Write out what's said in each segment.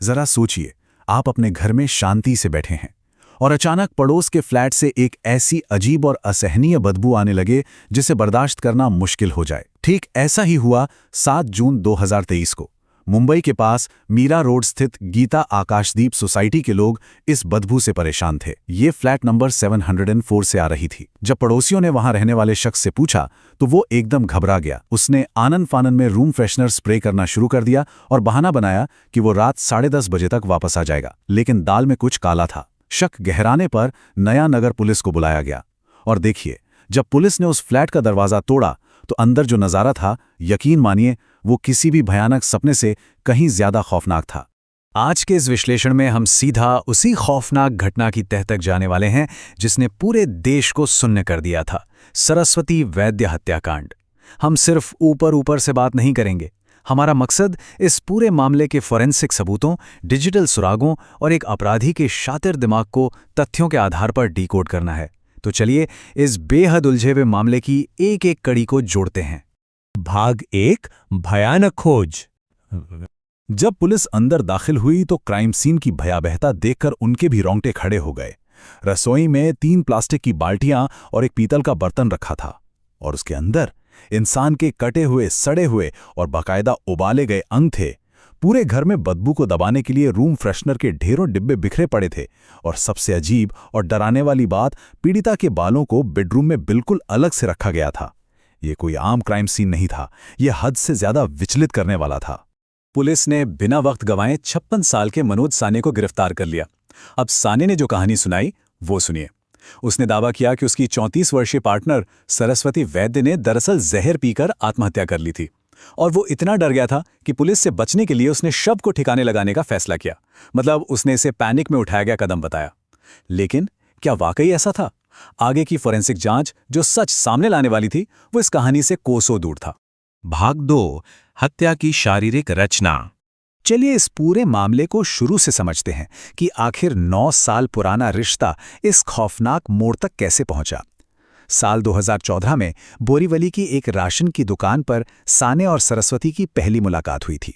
जरा सोचिए, आप अपने घर में शांति से बैठे हैं और अचानक पड़ोस के फ्लैट से एक ऐसी अजीब और असहनीय बदबू आने लगे जिसे बर्दाश्त करना मुश्किल हो जाए। ठीक ऐसा ही हुआ 7 जून 2023 को। मुंबई के पास मीरा रोड स्थित गीता आकाशदीप सोसाइटी के लोग इस बदबू से परेशान थे। ये फ्लैट नंबर 704 से आ रही थी। जब पड़ोसियों ने वहां रहने वाले शख्स से पूछा तो वो एकदम घबरा गया। उसने आनन फानन में रूम फ्रेशनर स्प्रे करना शुरू कर दिया और बहाना बनाया कि वो रात 10:30 बजे तक वापस आ जाएगा। लेकिन दाल में कुछ काला था। शक गहराने पर नया नगर पुलिस को बुलाया गया और देखिए, जब पुलिस ने उस फ्लैट का दरवाजा तोड़ा तो अंदर जो नजारा था, यकीन मानिए, वो किसी भी भयानक सपने से कहीं ज्यादा खौफनाक था। आज के इस विश्लेषण में हम सीधा उसी खौफनाक घटना की तह तक जाने वाले हैं जिसने पूरे देश को सुन्न कर दिया था, सरस्वती वैद्य हत्याकांड। हम सिर्फ ऊपर ऊपर से बात नहीं करेंगे। हमारा मकसद इस पूरे मामले के फॉरेंसिक सबूतों, डिजिटल सुरागों और एक अपराधी के शातिर दिमाग को तथ्यों के आधार पर डिकोड करना है। तो चलिए इस बेहद उलझे हुए मामले की एक एक कड़ी को जोड़ते हैं। भाग 1, भयानक खोज। जब पुलिस अंदर दाखिल हुई तो क्राइम सीन की भयावहता देखकर उनके भी रोंगटे खड़े हो गए। रसोई में 3 प्लास्टिक की बाल्टियां और एक पीतल का बर्तन रखा था और उसके अंदर इंसान के कटे हुए, सड़े हुए और बाकायदा उबाले गए अंग थे। पूरे घर में बदबू को दबाने के लिए रूम फ्रेशनर के ढेरों डिब्बे बिखरे पड़े थे और सबसे अजीब और डराने वाली बात, पीड़िता के बालों को बेडरूम में बिल्कुल अलग से रखा गया था। ये कोई आम क्राइम सीन नहीं था, यह हद से ज्यादा विचलित करने वाला था। पुलिस ने बिना वक्त गंवाए 56 साल के मनोज साने को गिरफ्तार कर लिया। अब साने ने जो कहानी सुनाई वो सुनिए। उसने दावा किया कि उसकी 34 वर्षीय पार्टनर सरस्वती वैद्य ने दरअसल जहर पीकर आत्महत्या कर ली थी और वो इतना डर गया था कि पुलिस से बचने के लिए उसने शव को ठिकाने लगाने का फैसला किया। मतलब उसने इसे पैनिक में उठाया गया कदम बताया। लेकिन क्या वाकई ऐसा था? आगे की फोरेंसिक जांच जो सच सामने लाने वाली थी वो इस कहानी से कोसों दूर था। भाग 2, हत्या की शारीरिक रचना। चलिए इस पूरे मामले को शुरू से समझते हैं कि आखिर 9 साल पुराना रिश्ता इस खौफनाक मोड़ तक कैसे पहुंचा। साल 2014 में बोरीवली की एक राशन की दुकान पर साने और सरस्वती की पहली मुलाकात हुई थी।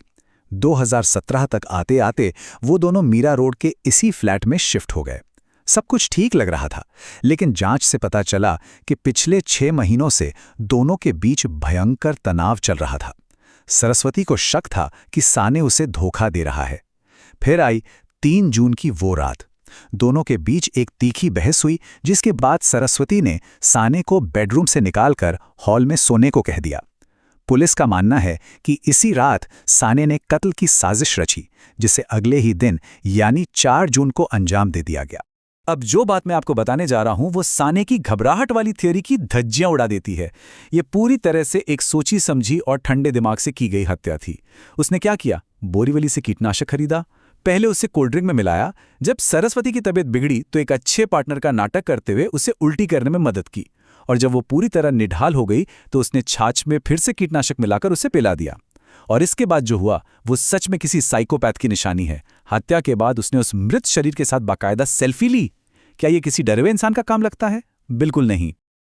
2017 तक आते आते वो दोनों मीरा रोड के इसी फ्लैट में शिफ्ट हो गए। सब कुछ ठीक लग रहा था, लेकिन जांच से पता चला कि पिछले 6 महीनों से दोनों के बीच भयंकर तनाव चल रहा था। सरस्वती को शक था कि साने उसे धोखा दे रहा है। फिर आई 3 जून की वो रात। दोनों के बीच एक तीखी बहस हुई, जिसके बाद सरस्वती ने साने को बेडरूम से निकालकर हॉल में सोने को कह दिया। पुलिस का मानना है कि इसी रात साने ने कत्ल की साजिश रची, जिसे अगले ही दिन यानी 4 जून को अंजाम दे दिया गया। अब जो बात मैं आपको बताने जा रहा हूं वो साने की घबराहट वाली थ्योरी की धज्जियां उड़ा देती है। ये पूरी तरह से एक सोची समझी और ठंडे दिमाग से की गई हत्या थी। उसने क्या किया? बोरीवली से कीटनाशक खरीदा, पहले उसे कोल्ड ड्रिंक में मिलाया। जब सरस्वती की तबीयत बिगड़ी तो एक अच्छे पार्टनर का नाटक करते हुए उसे उल्टी करने में मदद की और जब वो पूरी तरह निढाल हो गई तो उसने छाछ में फिर से कीटनाशक मिलाकर उसे पिला दिया। और इसके बाद जो हुआ वो सच में किसी साइकोपैथ की निशानी है। हत्या के बाद उसने उस मृत शरीर के साथ बाकायदा सेल्फी ली। क्या ये किसी डरे हुए इंसान का काम लगता है? बिल्कुल नहीं।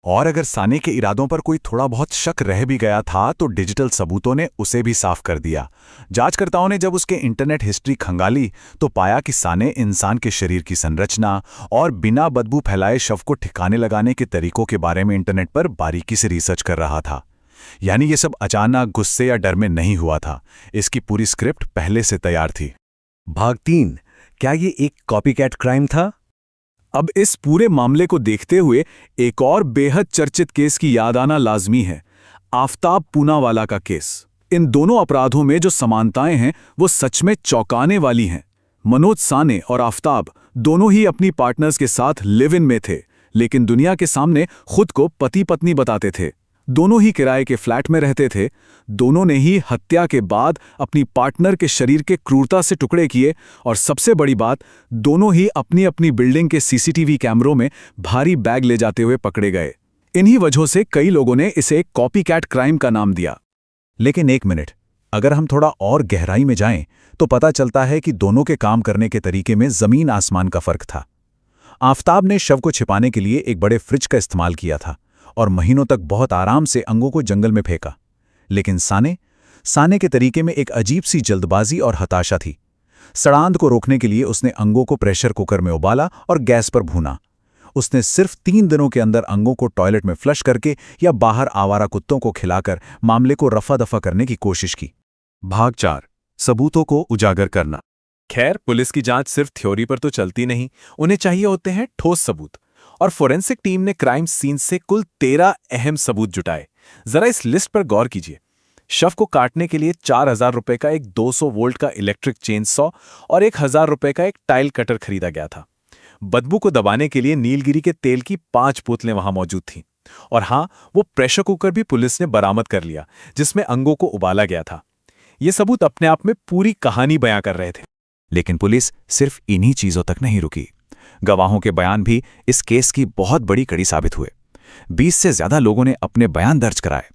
और अगर साने के इरादों पर कोई थोड़ा बहुत शक रह भी गया था तो डिजिटल सबूतों ने उसे भी साफ कर दिया। जांचकर्ताओं ने जब उसके इंटरनेट हिस्ट्री खंगाली तो पाया कि साने इंसान के शरीर की संरचना और बिना बदबू फैलाए शव को ठिकाने लगाने के तरीकों के बारे में इंटरनेट पर बारीकी से रिसर्च कर रहा था। यानी ये सब अचानक गुस्से या डर में नहीं हुआ था, इसकी पूरी स्क्रिप्ट पहले से तैयार थी। भाग 3, क्या ये एक कॉपीकैट क्राइम था? अब इस पूरे मामले को देखते हुए एक और बेहद चर्चित केस की याद आना लाजमी है, आफताब पूनावाला का केस। इन दोनों अपराधों में जो समानताएं हैं वो सच में चौंकाने वाली हैं। मनोज साने और आफताब दोनों ही अपनी पार्टनर्स के साथ लिव इन में थे, लेकिन दुनिया के सामने खुद को पति पत्नी बताते थे। दोनों ही किराए के फ्लैट में रहते थे। दोनों ने ही हत्या के बाद अपनी पार्टनर के शरीर के क्रूरता से टुकड़े किए और सबसे बड़ी बात, दोनों ही अपनी अपनी बिल्डिंग के सीसीटीवी कैमरों में भारी बैग ले जाते हुए पकड़े गए। इन्हीं वजहों से कई लोगों ने इसे एक कॉपीकैट क्राइम का नाम दिया। लेकिन एक मिनट, अगर हम थोड़ा और गहराई में जाएं तो पता चलता है कि दोनों के काम करने के तरीके में जमीन आसमान का फर्क था। आफताब ने शव को छिपाने के लिए एक बड़े फ्रिज का इस्तेमाल किया था और महीनों तक बहुत आराम से अंगों को जंगल में फेंका। लेकिन साने के तरीके में एक अजीब सी जल्दबाजी और हताशा थी। सड़ांध को रोकने के लिए उसने अंगों को प्रेशर कुकर में उबाला और गैस पर भूना। उसने सिर्फ 3 दिनों के अंदर अंगों को टॉयलेट में फ्लश करके या बाहर आवारा कुत्तों को खिलाकर मामले को रफा दफा करने की कोशिश की। भाग 4 सबूतों को उजागर करना। खैर, पुलिस की जांच सिर्फ थ्योरी पर तो चलती नहीं, उन्हें चाहिए होते हैं ठोस सबूत। और फोरेंसिक टीम ने क्राइम सीन से कुल 13 अहम सबूत जुटाए। जरा इस लिस्ट पर गौर कीजिए। शव को काटने के लिए 4000 रुपए का एक 200 वोल्ट का इलेक्ट्रिक चेन सॉ और 1000 रुपए का एक टाइल कटर खरीदा गया था। बदबू को दबाने के लिए नीलगिरी के तेल की 5 बोतलें वहां मौजूद थीं। और हां, वो प्रेशर कुकर भी पुलिस ने बरामद कर लिया, जिसमें अंगों को उबाला गया था। ये सबूत अपने आप में पूरी कहानी बयां कर रहे थे। लेकिन पुलिस सिर्फ इन्हीं चीजों तक नहीं रुकी। गवाहों के बयान भी इस केस की बहुत बड़ी कड़ी साबित हुए। 20 से ज्यादा लोगों ने अपने बयान दर्ज कराए।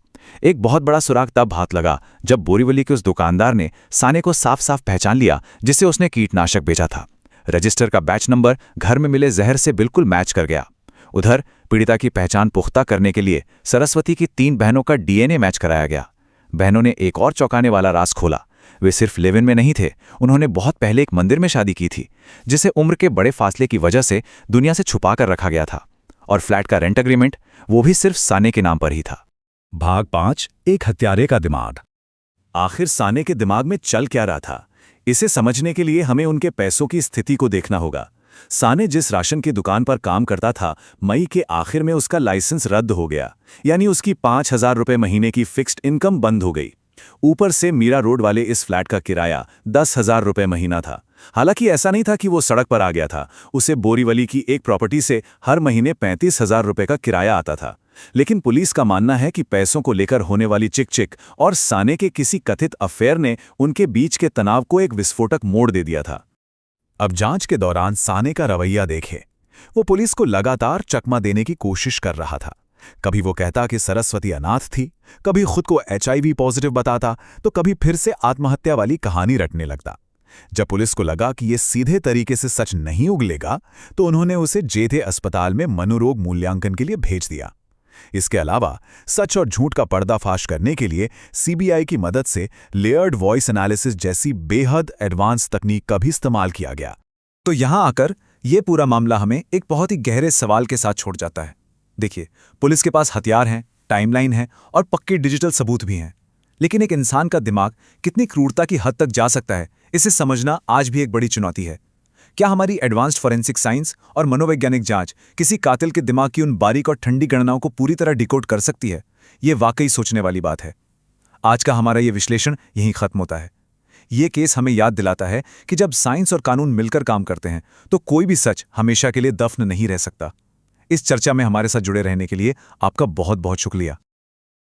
एक बहुत बड़ा सुराग तब हाथ लगा जब बोरीवली के उस दुकानदार ने साने को साफ साफ पहचान लिया, जिसे उसने कीटनाशक बेचा था। रजिस्टर का बैच नंबर घर में मिले जहर से बिल्कुल मैच कर गया। उधर पीड़िता की पहचान पुख्ता करने के लिए सरस्वती की 3 बहनों का डीएनए मैच कराया गया। बहनों ने एक और चौंकाने वाला राज खोला। वे सिर्फ लिव इन में नहीं थे, उन्होंने बहुत पहले एक मंदिर में शादी की थी, जिसे उम्र के बड़े फासले की वजह से दुनिया से छुपा कर रखा गया था। और फ्लैट का रेंट एग्रीमेंट, वो भी सिर्फ साने के नाम पर ही था। भाग 5 एक हत्यारे का दिमाग। आखिर साने के दिमाग में चल क्या रहा था, इसे समझने के लिए हमें उनके पैसों की स्थिति को देखना होगा। साने जिस राशन की दुकान पर काम करता था, मई के आखिर में उसका लाइसेंस रद्द हो गया, यानी उसकी 5000 रुपए महीने की फिक्स्ड इनकम बंद हो गई। ऊपर से मीरा रोड वाले इस फ्लैट का किराया 10,000 रुपए महीना था। हालांकि ऐसा नहीं था कि वो सड़क पर आ गया था, उसे बोरीवली की एक प्रॉपर्टी से हर महीने 35,000 रुपए का किराया आता था। लेकिन पुलिस का मानना है कि पैसों को लेकर होने वाली चिक-चिक और साने के किसी कथित अफेयर ने उनके बीच के तनाव को एक विस्फोटक मोड़ दे दिया था। अब जांच के दौरान साने का रवैया देखे। वो पुलिस को लगातार चकमा देने की कोशिश कर रहा था। कभी वो कहता कि सरस्वती अनाथ थी, कभी खुद को HIV पॉजिटिव बताता, तो कभी फिर से आत्महत्या वाली कहानी रटने लगता। जब पुलिस को लगा कि ये सीधे तरीके से सच नहीं उगलेगा, तो उन्होंने उसे जेधे अस्पताल में मनोरोग मूल्यांकन के लिए भेज दिया। इसके अलावा सच और झूठ का पर्दाफाश करने के लिए CBI की मदद से लेयर्ड वॉइस एनालिसिस जैसी बेहद एडवांस तकनीक का भी इस्तेमाल किया गया। तो यहां आकर यह पूरा मामला हमें एक बहुत ही गहरे सवाल के साथ छोड़ जाता है। देखिए, पुलिस के पास हथियार हैं, टाइमलाइन है और पक्के डिजिटल सबूत भी हैं, लेकिन एक इंसान का दिमाग कितनी क्रूरता की हद तक जा सकता है, इसे समझना आज भी एक बड़ी चुनौती है। क्या हमारी एडवांस्ड फॉरेंसिक साइंस और मनोवैज्ञानिक जांच किसी कातिल के दिमाग की उन बारीक और ठंडी गणनाओं को पूरी तरह डिकोड कर सकती है? ये वाकई सोचने वाली बात है। आज का हमारा ये विश्लेषण यहीं खत्म होता है। ये केस हमें याद दिलाता है कि जब साइंस और कानून मिलकर काम करते हैं, तो कोई भी सच हमेशा के लिए दफन नहीं रह सकता। इस चर्चा में हमारे साथ जुड़े रहने के लिए आपका बहुत बहुत शुक्रिया।